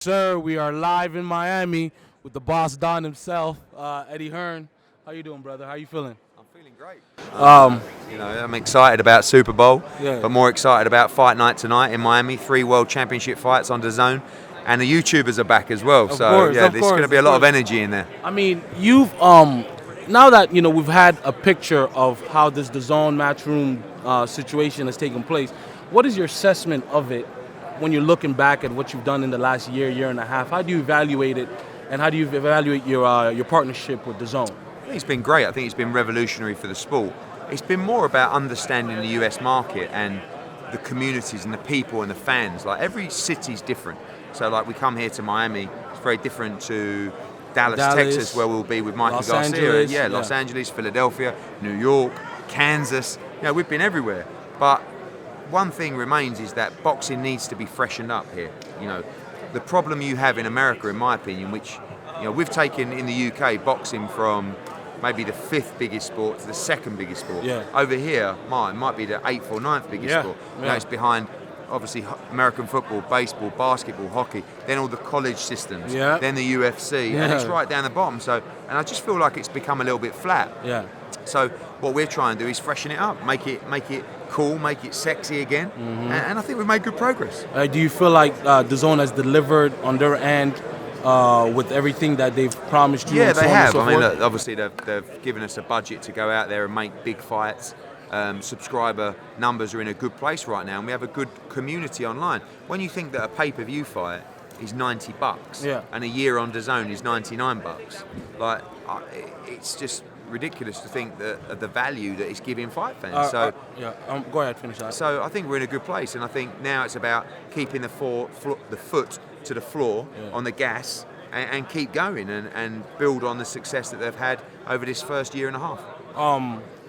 Sir, we are live in Miami with the boss Don himself, Eddie Hearn. How you doing, brother? How you feeling? I'm feeling great. Um, I'm excited about Super Bowl, Yeah. but more excited about Fight Night tonight in Miami. 3 World Championship fights on DAZN, and the YouTubers are back as well. Of So course, yeah, of there's going to course, be a of lot of course. energy in there. I mean, you've now that we've had a picture of how this DAZN matchroom situation has taken place. What is your assessment of it when you're looking back at what you've done in the last year and a half? How do you evaluate it, and how do you evaluate your partnership with DAZN? I think it's been great. I think it's been revolutionary for the sport. It's been more about understanding the US market and the communities and the people and the fans. Like every city's different. So like we come here to Miami, it's very different to Dallas, Texas, where we'll be with Mikey Los Garcia. Angeles, yeah, Los Angeles, Philadelphia, New York, Kansas. We've been everywhere. But one thing remains is that boxing needs to be freshened up here. The problem you have in America, in my opinion, which we've taken in the UK boxing from maybe the 5th biggest sport to the 2nd biggest sport. Yeah. Over here, mine might be the 8th or 9th biggest sport. It's behind obviously American football, baseball, basketball, hockey, then all the college systems, then the UFC, and it's right down the bottom. So, and I just feel like it's become a little bit flat. Yeah. So what we're trying to do is freshen it up, make it cool, make it sexy again, and I think we've made good progress. Do you feel like DAZN has delivered on their end with everything that they've promised you? Yeah, and so they on and have. so I mean, forth? look, obviously they've given us a budget to go out there and make big fights. Subscriber numbers are in a good place right now, and we have a good community online. When you think that a pay-per-view fight is $90, and a year on DAZN is $99, like it's just ridiculous to think that of the value that it's giving fight fans. Go ahead, finish that. So I think we're in a good place, and I think now it's about keeping the foot to the floor on the gas and keep going and build on the success that they've had over this first year and a half.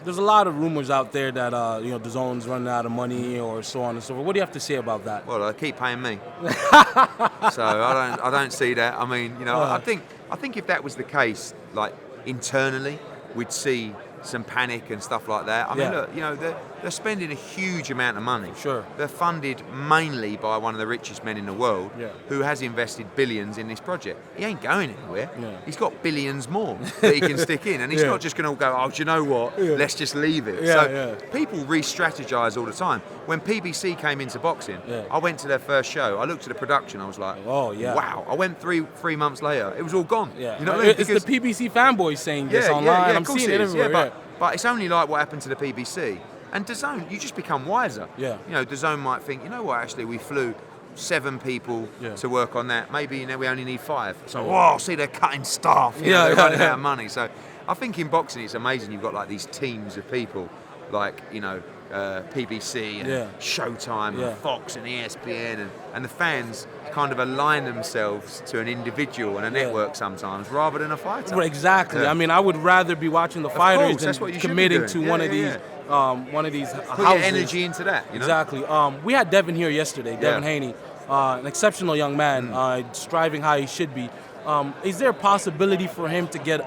There's a lot of rumors out there that DAZN's running out of money or so on and so forth. What do you have to say about that? Well, they keep paying me, so I don't see that. I mean, I think if that was the case, like internally, we'd see some panic and stuff like that. I mean, look, they're spending a huge amount of money. Sure. They're funded mainly by one of the richest men in the world, who has invested billions in this project. He ain't going anywhere. He's got billions more that he can stick in, and he's not just going to go, oh, do you know what? Let's just leave it. People re-strategize all the time. When PBC came into boxing, I went to their first show. I looked at the production. I was like, wow. I went three months later. It was all gone. Yeah. You know what I mean? It's the PBC fanboys saying this online. I'm seeing it everywhere. But it's only like what happened to the PBC. And DAZN, you just become wiser. Yeah. DAZN might think, actually we flew 7 people to work on that. Maybe we only need 5. So, see, they're cutting staff. They're running out of money. So I think in boxing it's amazing. You've got like these teams of people, like PBC and Showtime and Fox and ESPN, and the fans kind of align themselves to an individual and a network sometimes rather than a fighter. Well, exactly. I mean, I would rather be watching the fighters than committing to one of these Put houses. your energy into that. Exactly. We had Devin here yesterday, Devin Haney, an exceptional young man, striving how he should be. Is there a possibility for him to get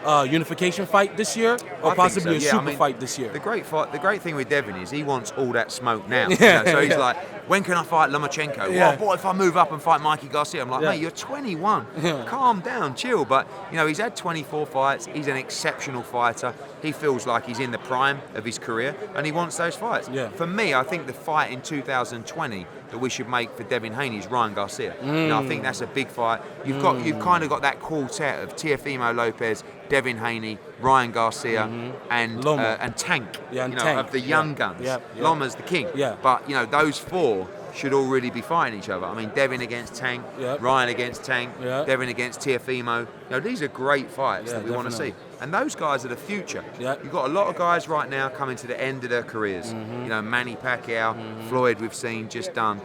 a unification fight this year, or possibly a super fight this year? The great thing with Devin is he wants all that smoke now. So he's like, when can I fight Lomachenko? Well, boy, if I move up and fight Mikey Garcia, I'm like, mate, you're 21. Calm down, chill. But he's had 24 fights. He's an exceptional fighter. He feels like he's in the prime of his career, and he wants those fights. For me, I think the fight in 2020 that we should make for Devin Haney is Ryan Garcia. I think that's a big fight. You've kind of got that quartet of Teofimo Lopez, Devin Haney, Ryan Garcia, and Tank. Tank. Of the young guns. Loma's the king. But those 4 should all really be fighting each other. I mean, Devin against Tank, Ryan against Tank, Devin against Teofimo. These are great fights that we want to see. And those guys are the future. You've got a lot of guys right now coming to the end of their careers. Manny Pacquiao, Floyd we've seen just done.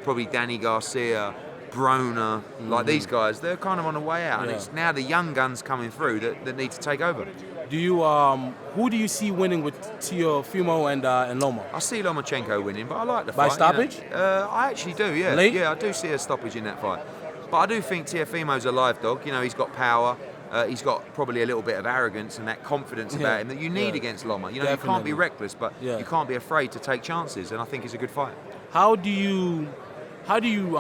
Probably Danny Garcia, Broner, like these guys, they're kind of on the way out. And it's now the young guns coming through that need to take over. Do you who do you see winning with Teofimo and Loma? I see Lomachenko winning, but I like the by fight. stoppage. I actually do. Yeah, Late? I do see a stoppage in that fight. But I do think Teofimo's a live dog. He's got power. He's got probably a little bit of arrogance and that confidence about him that you need against Loma. You can't be reckless, but you can't be afraid to take chances. And I think it's a good fight. How do you How do you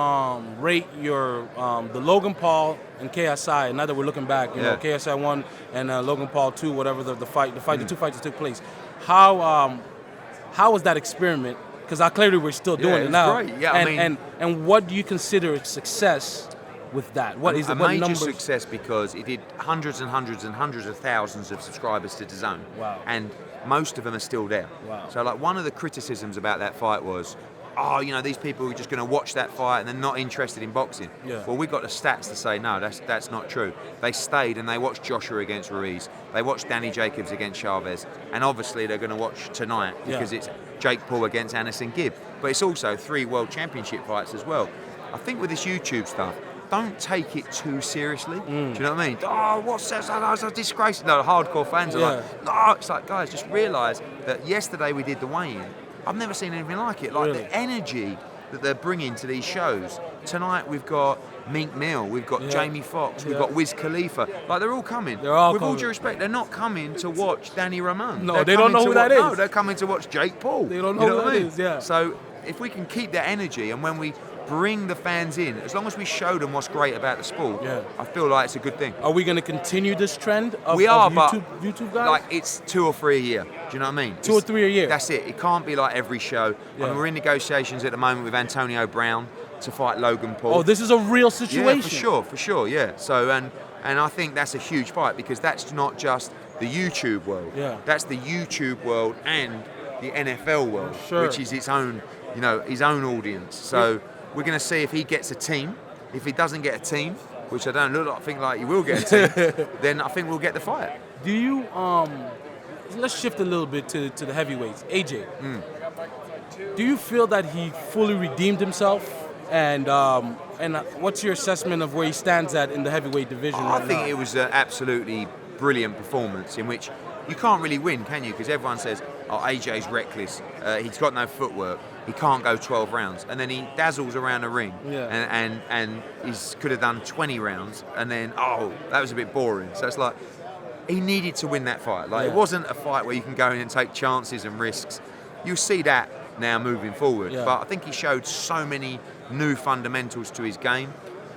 rate your the Logan Paul and KSI? Now that we're looking back, you know, KSI 1 and Logan Paul 2, whatever the two fights that took place. How was that experiment? Because clearly we're still doing it now. Great. Yeah, and what do you consider a success with that? What is a what major numbers? success because it did hundreds and hundreds and hundreds of thousands of subscribers to DAZN. Wow. And most of them are still there. Wow. So like one of the criticisms about that fight was, oh, you know, these people are just going to watch that fight and they're not interested in boxing. Yeah. Well, we got the stats to say no, that's not true. They stayed and they watched Joshua against Ruiz. They watched Danny Jacobs against Chavez, and obviously they're going to watch tonight because it's Jake Paul against Anderson Gibb. But it's also 3 World Championship fights as well. I think with this YouTube stuff, don't take it too seriously. Do you know what I mean? Oh, what's that? Oh, it's a disgrace. No, hardcore fans are like, no. It's like, guys, just realise that yesterday we did the weigh-in. I've never seen anything like it. Like the energy that they're bringing to these shows. Tonight we've got Mink Mill, we've got Jamie Foxx, we've got Wiz Khalifa. Like they're all coming. They're all With coming. all due respect, they're not coming to watch Danny Ramon. No, they don't know who that is. No, they're coming to watch Jake Paul. They don't know who that is. Yeah. So if we can keep that energy, and when we bring the fans in, as long as we show them what's great about the sport, I feel like it's a good thing. Are we going to continue this trend of, we are, of YouTube guys? Like it's 2 or 3 a year. Do you know what I mean? 2 or 3 a year. That's it. It can't be like every show. I mean, we're in negotiations at the moment with Antonio Brown to fight Logan Paul. Oh, this is a real situation. Yeah, for sure, yeah. So, and I think that's a huge fight because that's not just the YouTube world. Yeah. That's the YouTube world and the NFL world, Sure. which is its own, you know, his own audience. So we're going to see if he gets a team. If he doesn't get a team, which I don't think like he will get a team, then I think we'll get the fight. Do you let's shift a little bit to the heavyweights. AJ, do you feel that he fully redeemed himself? And what's your assessment of where he stands at in the heavyweight division right now? I think it was an absolutely brilliant performance in which you can't really win, can you? Because everyone says, oh, AJ's reckless. He's got no footwork. He can't go 12 rounds. And then he dazzles around the ring and he could have done 20 rounds. And then, oh, that was a bit boring. So it's like, he needed to win that fight. Like, it wasn't a fight where you can go in and take chances and risks. You'll see that now moving forward. Yeah. But I think he showed so many new fundamentals to his game.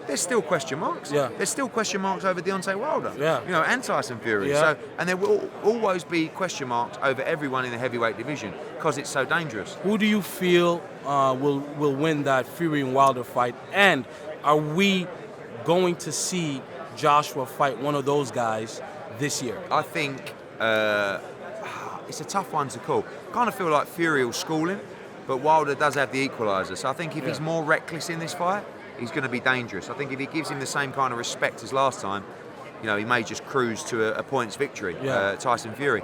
There's still question marks. Yeah. There's still question marks over Deontay Wilder. Yeah. You know, and Tyson Fury. Yeah. So, and there will always be question marks over everyone in the heavyweight division because it's so dangerous. Who do you feel will win that Fury and Wilder fight? And are we going to see Joshua fight one of those guys this year? I think it's a tough one to call. Kind of feel like Fury will school him, but Wilder does have the equaliser. So I think if he's more reckless in this fight, he's going to be dangerous. I think if he gives him the same kind of respect as last time, you know, he may just cruise to a points victory, Tyson Fury.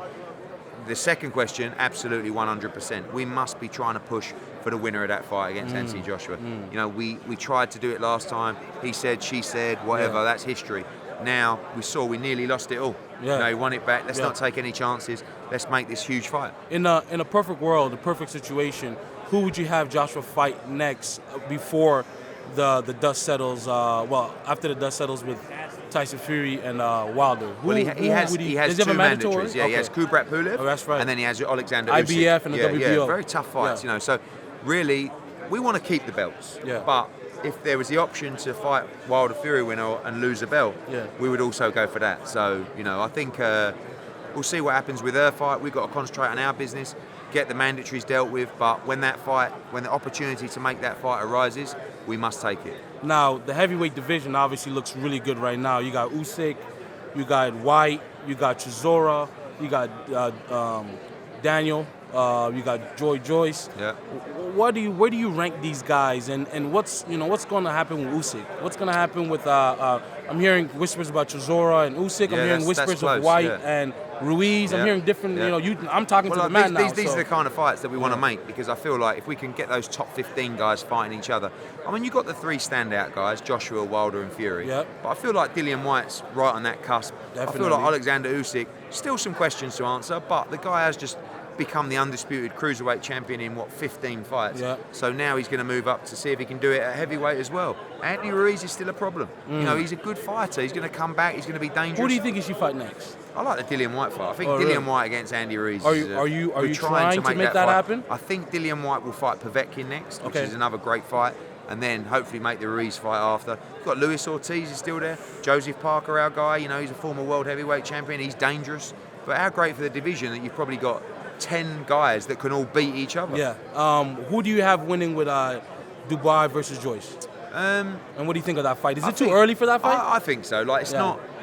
The second question, absolutely 100%. We must be trying to push for the winner of that fight against Anthony Joshua. You know, we tried to do it last time. He said, she said, whatever, that's history. Now, we nearly lost it all. Yeah. You know, he won it back. Let's not take any chances. Let's make this huge fight. In a perfect world, a perfect situation, who would you have Joshua fight next before the dust settles? After the dust settles with Tyson Fury and Wilder. He has does two he have a mandatory? mandatories. Yeah, he has Kubrat Pulev. Oh, that's right. And then he has Alexander IBF Usyk. and the WBO. Yeah, very tough fights, you know. So really, we want to keep the belts. Yeah. But if there was the option to fight Wilder Fury winner and lose a belt, we would also go for that. So, you know, I think we'll see what happens with her fight. We've got to concentrate on our business, get the mandatories dealt with, but when the opportunity to make that fight arises, we must take it. Now, the heavyweight division obviously looks really good right now. You got Usyk, you got White, you got Chisora, you got Daniel, you got Joyce. Yeah. Where do you rank these guys, and what's going to happen with Usyk? What's going to happen with I'm hearing whispers about Chisora and Usyk. I'm hearing whispers of White and Ruiz. I'm hearing different. I'm talking to the man now. These are the kind of fights that we want to make, because I feel like if we can get those top 15 guys fighting each other. I mean, you've got the 3 standout guys: Joshua, Wilder, and Fury. Yeah. But I feel like Dillian Whyte's right on that cusp. Definitely. I feel like Alexander Usyk, still some questions to answer, but the guy has just become the undisputed cruiserweight champion in 15 fights. Yeah. So now he's going to move up to see if he can do it at heavyweight as well. Anthony Ruiz is still a problem. You know, he's a good fighter. He's going to come back. He's going to be dangerous. Who do you think he should fight next? I like the Dillian Whyte fight. I think Dillian Whyte against Andy Ruiz. Are you trying to make that fight happen? I think Dillian Whyte will fight Povetkin next, which is another great fight. and then hopefully make the Ruiz fight after. You've got Luis Ortiz is still there. Joseph Parker, our guy, he's a former world heavyweight champion. He's dangerous. But how great for the division that you've probably got 10 guys that can all beat each other. Yeah. Who do you have winning with Dubois versus Joyce? And what do you think of that fight? Is it too early for that fight? I think so.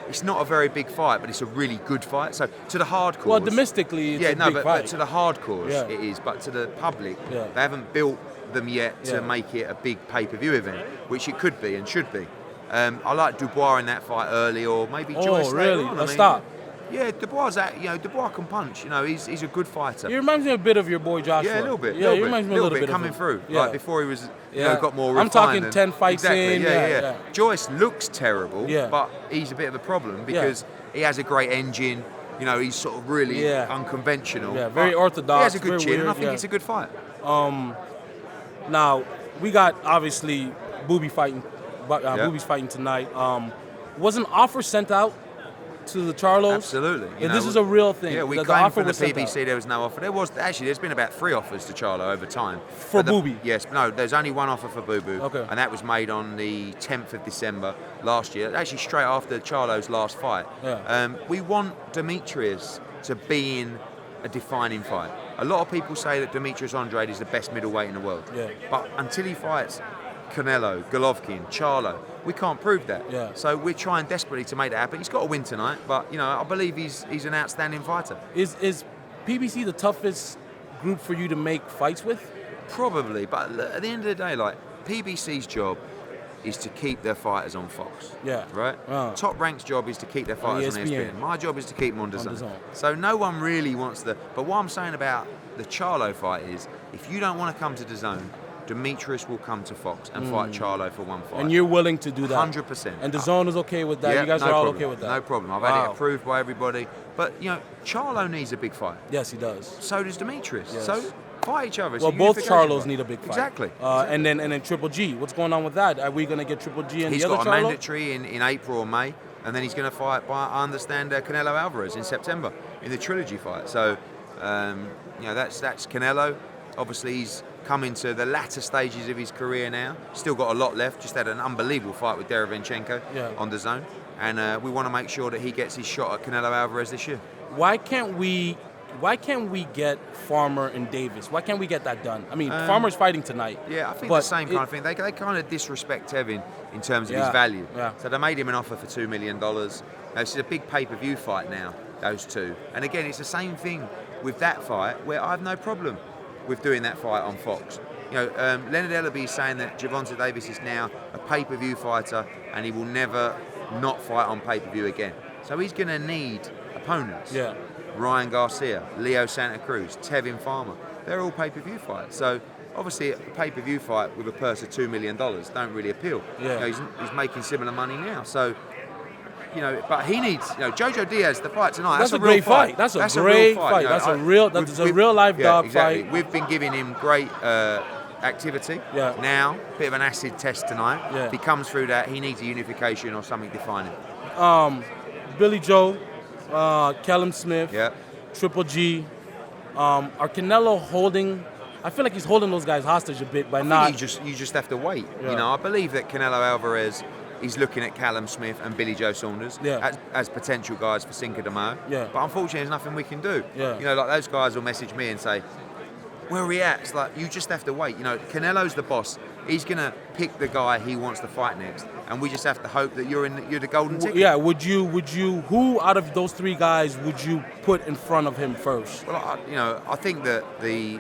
It's not a very big fight, but it's a really good fight. So to the hardcore. Well, domestically, it's a big fight. But to the hardcores, it is. But to the public, they haven't built them yet to make it a big pay-per-view event, which it could be and should be. I like Dubois in that fight early, or maybe Joyce. Oh, really? Later on. Stop. Yeah, Dubois can punch. He's a good fighter. He reminds me a bit of your boy Joshua. Yeah, a little bit. Yeah, he reminds me a little bit coming of through. Yeah. Like before he was, got more refined. I'm talking 10 fights exactly, in. Yeah. Joyce looks terrible, Yeah. but he's a bit of a problem because he has a great engine. He's sort of really unconventional. Yeah, very orthodox. He has a good chin, weird, and I think it's a good fight. Now we got obviously Booby fighting. Booby's fighting tonight. Was an offer sent out to the Charlos? Absolutely. This is a real thing. Yeah, we the claimed offer from the was sent PBC out. there was no offer. There's been about 3 offers to Charlo over time. For Booby? Yes. No, there's only one offer for Boo Boo. Okay. And that was made on the 10th of December last year. Actually, straight after Charlo's last fight. Yeah. We want Demetrius to be in a defining fight. A lot of people say that Demetrius Andrade is the best middleweight in the world. Yeah. But until he fights Canelo, Golovkin, Charlo, we can't prove that. Yeah. So we're trying desperately to make that happen. He's got to win tonight, but I believe he's an outstanding fighter. Is PBC the toughest group for you to make fights with? Probably, but at the end of the day, PBC's job is to keep their fighters on Fox. Yeah. Right? Top Rank's job is to keep their fighters on ESPN. My job is to keep them on DAZN. So no one really wants But what I'm saying about the Charlo fight is, if you don't want to come to DAZN, Demetrius will come to Fox and fight Charlo for one fight. And you're willing to do that? 100%. And DAZN is okay with that? Yeah, you guys no are all problem. okay with that? No problem. I've had it approved by everybody. But, Charlo needs a big fight. Yes, he does. So does Demetrius. Yes. So fight each other. Well, both Charlos need a big fight. Exactly. And then Triple G. What's going on with that? Are we going to get Triple G and the other Charlo? He's got a mandatory in April or May, and then he's going to fight, I understand, Canelo Alvarez in September in the trilogy fight. So, that's Canelo. Obviously, he's come into the latter stages of his career now. Still got a lot left. Just had an unbelievable fight with Derevyanchenko on DAZN. And we want to make sure that he gets his shot at Canelo Alvarez this year. Why can't we get Farmer and Davis? Why can't we get that done? I mean, Farmer's fighting tonight. Yeah, I think the same kind of thing. They kind of disrespect Tevin in terms of his value. Yeah. So they made him an offer for $2 million. Now, this is a big pay-per-view fight now, those two. And again, it's the same thing with that fight, where I have no problem with doing that fight on Fox. Leonard Ellaby is saying that Gervonta Davis is now a pay-per-view fighter and he will never not fight on pay-per-view again. So he's going to need opponents. Yeah. Ryan Garcia, Leo Santa Cruz, Tevin Farmer. They're all pay-per-view fights. So obviously a pay-per-view fight with a purse of $2 million don't really appeal. Yeah. He's making similar money now. So, but he needs, Jojo Diaz, the fight tonight. That's a a great real fight. That's a great fight. That's a real live dog fight. We've been giving him great activity. Yeah. Now, bit of an acid test tonight. Yeah. If he comes through that, he needs a unification or something defining. Billy Joe, Callum Smith, Yeah. Triple G. Are Canelo holding? I feel like he's holding those guys hostage a bit by not. You just have to wait. Yeah. I believe that Canelo Alvarez is looking at Callum Smith and Billy Joe Saunders as potential guys for Cinco de Mayo. Yeah. But unfortunately, there's nothing we can do. Yeah. Those guys will message me and say, where are we at? It's like, you just have to wait. Canelo's the boss. He's going to pick the guy he wants to fight next. And we just have to hope that you're the golden ticket. Yeah, would you, who out of those 3 guys would you put in front of him first? Well, I think that the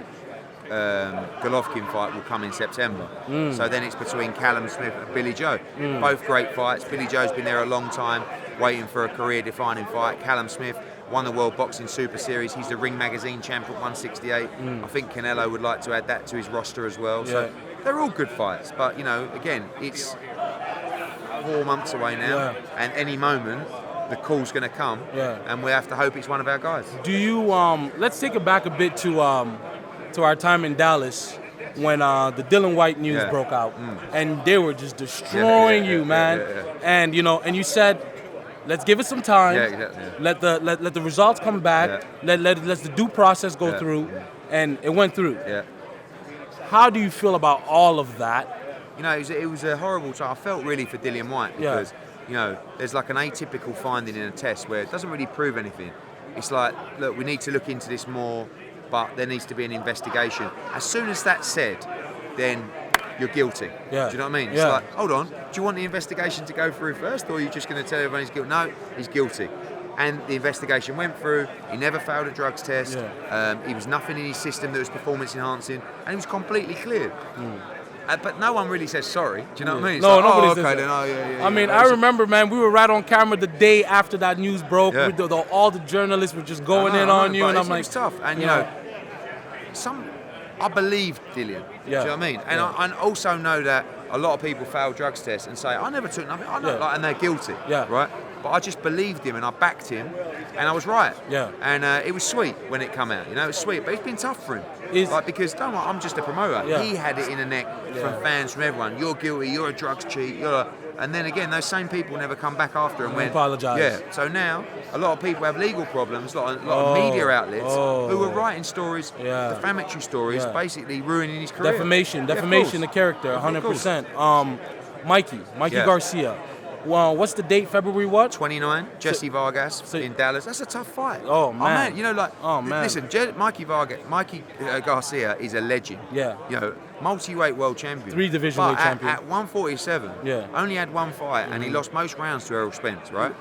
Golovkin fight will come in September. So then it's between Callum Smith and Billy Joe. Both great fights. Billy Joe's been there a long time, waiting for a career-defining fight. Callum Smith won the World Boxing Super Series. He's the Ring Magazine champ at 168. I think Canelo would like to add that to his roster as well. So they're all good fights. But, again, it's 4 months away now. And any moment, the call's going to come. And we have to hope it's one of our guys. Do you, let's take it back a bit to our time in Dallas when the Dillian Whyte news broke out. And they were just destroying you, man. And, and you said, let's give it some time. Let the results come back. Let the due process go through, and it went through. How do you feel about all of that? You know, it was a horrible time. I felt really for Dillian Whyte because, you know, there's like an atypical finding in a test where it doesn't really prove anything. It's like, look, we need to look into this more, but there needs to be an investigation. As soon as that's said, then you're guilty. Yeah. Do you know what I mean? It's like, hold on, do you want the investigation to go through first, or are you just going to tell everyone he's guilty? No, he's guilty. And the investigation went through. He never failed a drugs test. He was nothing in his system that was performance enhancing, and he was completely cleared. But no one really says sorry. Do you know what I mean? It's No, like, nobody says okay, that. then, I mean, I remember, man, we were right on camera the day after that news broke. Yeah. With all the journalists were just going in on you, and I'm like, it's tough. And you know, I believed Dillian. Do you know what I mean? And I also know that a lot of people fail drugs tests and say, I never took nothing. I know, and they're guilty. Right? But I just believed him and I backed him, and I was right. And it was sweet when it came out. You know, it was sweet, but it's been tough for him. Because don't worry, I'm just a promoter. He had it in the neck from fans, from everyone. You're guilty. You're a drugs cheat. And then again, those same people never come back after and went, apologise. Yeah. So now a lot of people have legal problems. A lot of media outlets who are writing stories, defamatory stories, basically ruining his career. Defamation of character, 100%. Mikey Garcia. Well, what's the date? February what? 29. Jesse Vargas in Dallas. That's a tough fight. Oh man. You know, like, listen, Mikey Garcia is a legend. You know, multi-weight world champion. 3 division weight champion. At 147, only had one fight, and he lost most rounds to Errol Spence, right?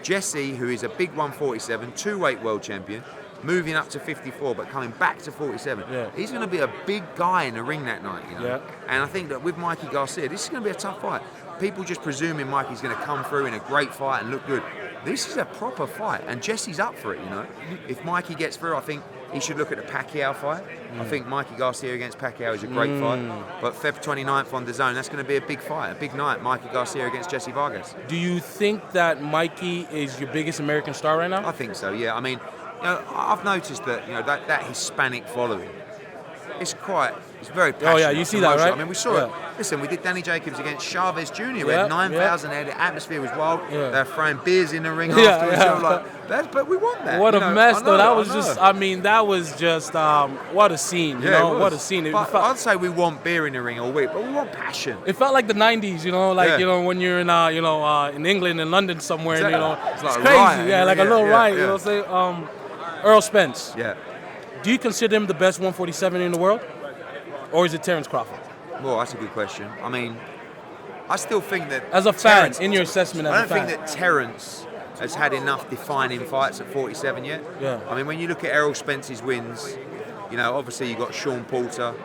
Jesse, who is a big 147, 2-weight world champion, moving up to 54, but coming back to 47. He's going to be a big guy in the ring that night, you know. And I think that with Mikey Garcia, this is going to be a tough fight. People just presuming Mikey's going to come through in a great fight and look good. This is a proper fight, and Jesse's up for it, you know. If Mikey gets through, I think he should look at the Pacquiao fight. I think Mikey Garcia against Pacquiao is a great fight. But Feb 29th on DAZN, that's going to be a big fight, a big night. Mikey Garcia against Jesse Vargas. Do you think that Mikey is your biggest American star right now? I think so, yeah. I mean, you know, I've noticed that, you know, that Hispanic following, it's very passionate. Oh yeah, you see that, right? I mean, we saw it. Listen, we did Danny Jacobs against Chavez Jr. We had 9,000 head. The atmosphere was wild. They're throwing beers in the ring afterwards. But we want that. What a mess, though. That was just what a scene. You know, what a scene. I'd say we want beer in the ring all week, but we want passion. It felt like the '90s, you know, like you know when you're in in England and London somewhere, and, you know, it's like crazy. Riot. Like a little riot. You know, say Earl Spence. Do you consider him the best 147 in the world? Or is it Terence Crawford? Well, that's a good question. I mean, I still think that... As a fan, in your assessment as a fan. I don't think that Terence has had enough defining fights at 47 yet. I mean, when you look at Errol Spence's wins, you know, obviously you've got Sean Porter,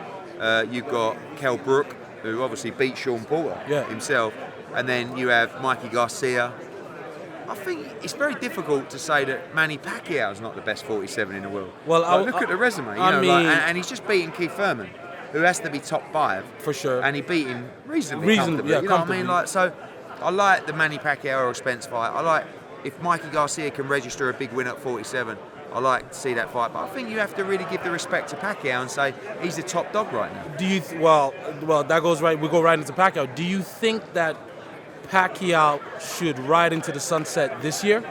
you've got Kell Brook, who obviously beat Sean Porter himself, and then you have Mikey Garcia. I think it's very difficult to say that Manny Pacquiao is not the best 47 in the world. Well, look at the resume, you know, and he's just beating Keith Thurman, who has to be top 5 for sure, and he beat him reasonably comfortably. You know what I mean? Like, so I like the Manny Pacquiao or Spence fight. I like if Mikey Garcia can register a big win at 47. I like to see that fight, but I think you have to really give the respect to Pacquiao and say he's the top dog right now. Do you? Well, that goes right. We go right into Pacquiao. Do you think that Pacquiao should ride into the sunset this year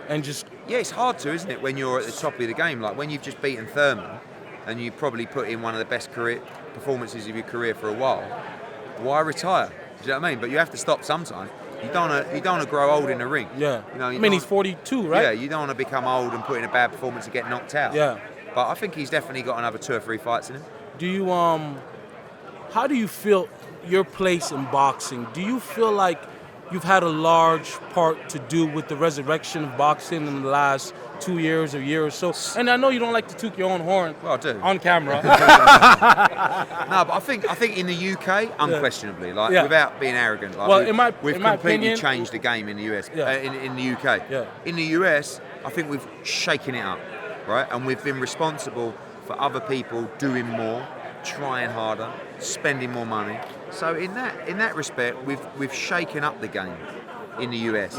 and just... Yeah, it's hard to, isn't it, when you're at the top of the game? Like when you've just beaten Thurman and you probably put in one of the best career performances of your career for a while. Why retire? Do you know what I mean? But you have to stop sometime. You don't want to grow old in the ring. You know, I mean, he's 42, right? Yeah, you don't want to become old and put in a bad performance and get knocked out. But I think he's definitely got another 2 or 3 fights in him. Do you how do you feel your place in boxing? Do you feel like you've had a large part to do with the resurrection of boxing in the last 2 years or year or so? And I know you don't like to toot your own horn. Well, I do. On camera. No, but I think in the UK, unquestionably, without being arrogant, like we've completely changed the game in the US. In the UK. In the US, I think we've shaken it up, right? And we've been responsible for other people doing more, trying harder, spending more money. So in that respect, we've shaken up the game in the US.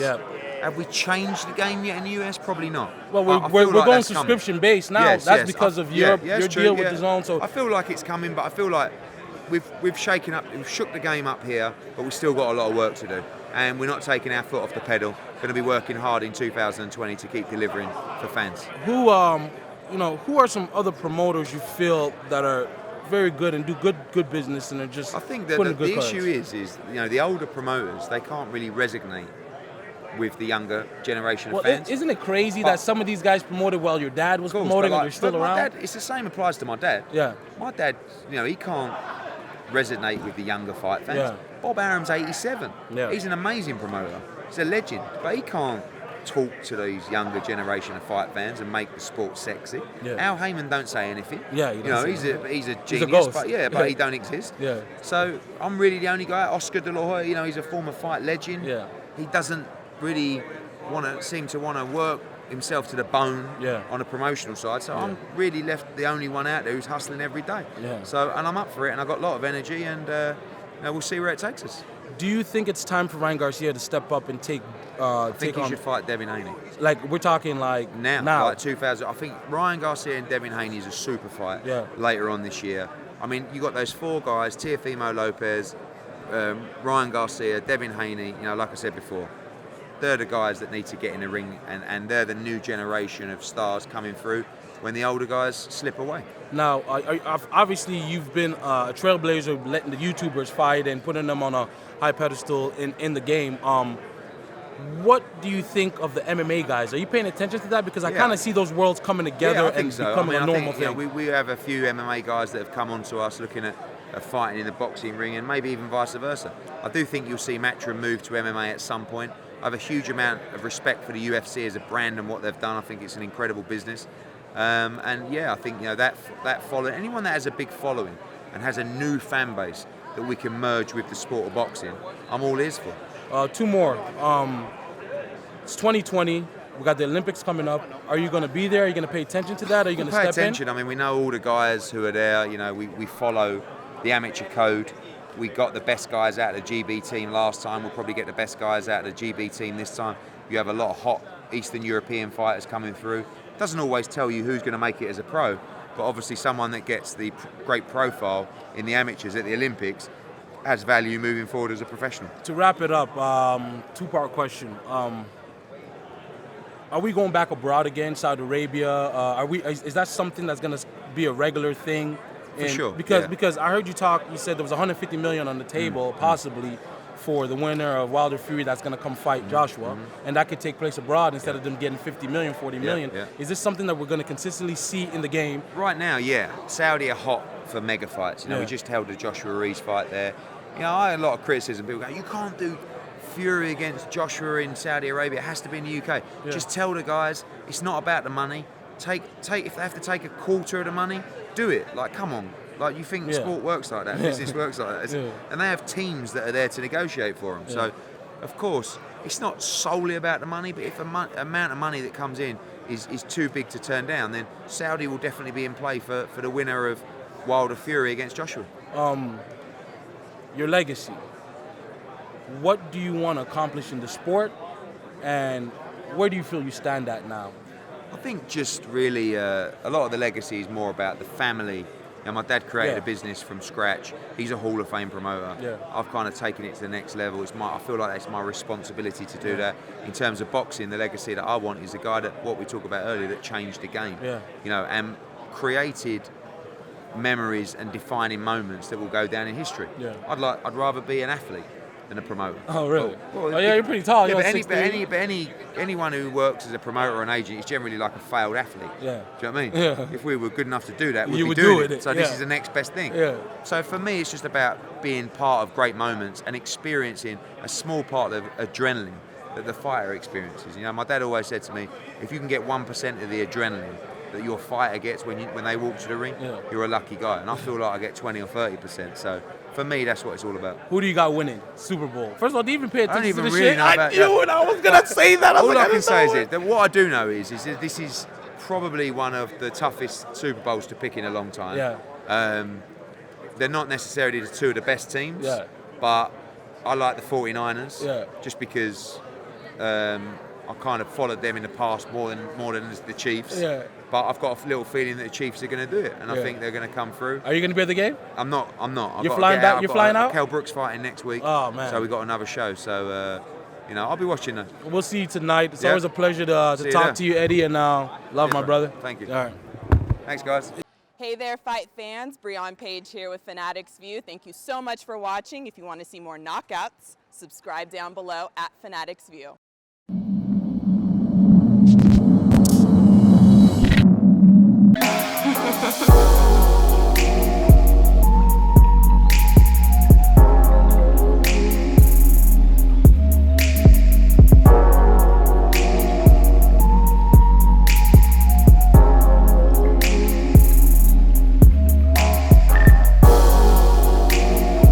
Have we changed the game yet in the US? Probably not. Well, we're going subscription based now. That's because of your deal with DAZN. So I feel like it's coming, but I feel like we've shaken up, we've shook the game up here, but we've still got a lot of work to do. And we're not taking our foot off the pedal. Going to be working hard in 2020 to keep delivering for fans. Who are some other promoters you feel that are very good and do good business and are just I think that putting good the cards. issue is the older promoters, they can't really resonate with the younger generation of fans. Isn't it crazy that some of these guys promoted while your dad was promoting and they're still around? My dad, it's the same applies to my dad. Yeah. My dad, he can't resonate with the younger fight fans. Yeah. Bob Arum's 87. Yeah. He's an amazing promoter. He's a legend, but he can't talk to these younger generation of fight fans and make the sport sexy. Yeah. Al Heyman don't say anything. Yeah, he's a genius, ghost. but he don't exist. Yeah. So I'm really the only guy. Oscar De La Hoya, he's a former fight legend. Yeah. He doesn't really seem to want to work himself to the bone on a promotional side. So I'm really left the only one out there who's hustling every day. Yeah. So and I'm up for it, and I've got a lot of energy, and we'll see where it takes us. Do you think it's time for Ryan Garcia to step up and take I think he should fight Devin Haney. Like we're talking like now. Like 2000. I think Ryan Garcia and Devin Haney is a super fight later on this year. I mean, you got those four guys: Teofimo Lopez, Ryan Garcia, Devin Haney. Like I said before, they're the guys that need to get in the ring, and they're the new generation of stars coming through when the older guys slip away. Now, obviously, you've been a trailblazer, letting the YouTubers fight and putting them on a high pedestal in the game. What do you think of the MMA guys? Are you paying attention to that? Because I kind of see those worlds coming together and becoming a normal thing. We have a few MMA guys that have come onto us looking at fighting in the boxing ring, and maybe even vice versa. I do think you'll see Matchroom move to MMA at some point. I have a huge amount of respect for the UFC as a brand and what they've done. I think it's an incredible business. I think that following, anyone that has a big following and has a new fan base that we can merge with the sport of boxing, I'm all ears for. Two more. It's 2020. We got the Olympics coming up. Are you going to be there? Are you going to pay attention to that? Are you going to step in? Pay attention. I mean, we know all the guys who are there. We follow the amateur code. We got the best guys out of the GB team last time. We'll probably get the best guys out of the GB team this time. You have a lot of hot Eastern European fighters coming through. Doesn't always tell you who's going to make it as a pro, but obviously someone that gets the great profile in the amateurs at the Olympics has value moving forward as a professional. To wrap it up, two-part question. Are we going back abroad again, Saudi Arabia? Is that something that's going to be a regular thing? For sure. Because I heard you talk, you said there was 150 million on the table, possibly, for the winner of Wilder Fury that's going to come fight Joshua, and that could take place abroad instead of them getting 50 million, 40 million. Is this something that we're going to consistently see in the game? Right now, Saudi are hot for mega fights. We just held the Joshua Ruiz fight there. I had a lot of criticism. People go, you can't do Fury against Joshua in Saudi Arabia. It has to be in the UK. Just tell the guys it's not about the money. Take if they have to take a quarter of the money, do it. Like, come on. Like, you think sport works like that, business works like that. And they have teams that are there to negotiate for them. So, of course, it's not solely about the money, but if amount of money that comes in is too big to turn down, then Saudi will definitely be in play for the winner of Wilder Fury against Joshua. Your legacy. What do you want to accomplish in the sport, and where do you feel you stand at now? I think just really a lot of the legacy is more about the family. My dad created a business from scratch. He's a Hall of Fame promoter. I've kind of taken it to the next level. I feel like it's my responsibility to do that. In terms of boxing, the legacy that I want is the guy that, what we talked about earlier, that changed the game. And created memories and defining moments that will go down in history. I'd rather be an athlete than a promoter. Oh, really? You're pretty tall. Yeah, but anyone who works as a promoter or an agent is generally like a failed athlete. Do you know what I mean? If we were good enough to do that, we'd be doing it. So this is the next best thing. So for me, it's just about being part of great moments and experiencing a small part of adrenaline that the fighter experiences. My dad always said to me, if you can get 1% of the adrenaline that your fighter gets when they walk to the ring, you're a lucky guy. And I feel like I get 20 or 30%. So for me, that's what it's all about. Who do you got winning Super Bowl? First of all, do you even pay attention to the really shit? I knew it. I was going to say that. All I can say is that what I do know is that this is probably one of the toughest Super Bowls to pick in a long time. They're not necessarily the two of the best teams, but I like the 49ers just because I kind of followed them in the past more than the Chiefs. But I've got a little feeling that the Chiefs are going to do it, and I think they're going to come through. Are you going to be at the game? I'm not. You're flying out? You're flying out? Kell Brook's fighting next week. Oh, man. So we got another show. So, I'll be watching them. We'll see you tonight. It's always a pleasure to talk to you, Eddie, and love my brother. Thank you. All right. Thanks, guys. Hey there, fight fans. Breon Page here with Fanatics View. Thank you so much for watching. If you want to see more knockouts, subscribe down below at Fanatics View.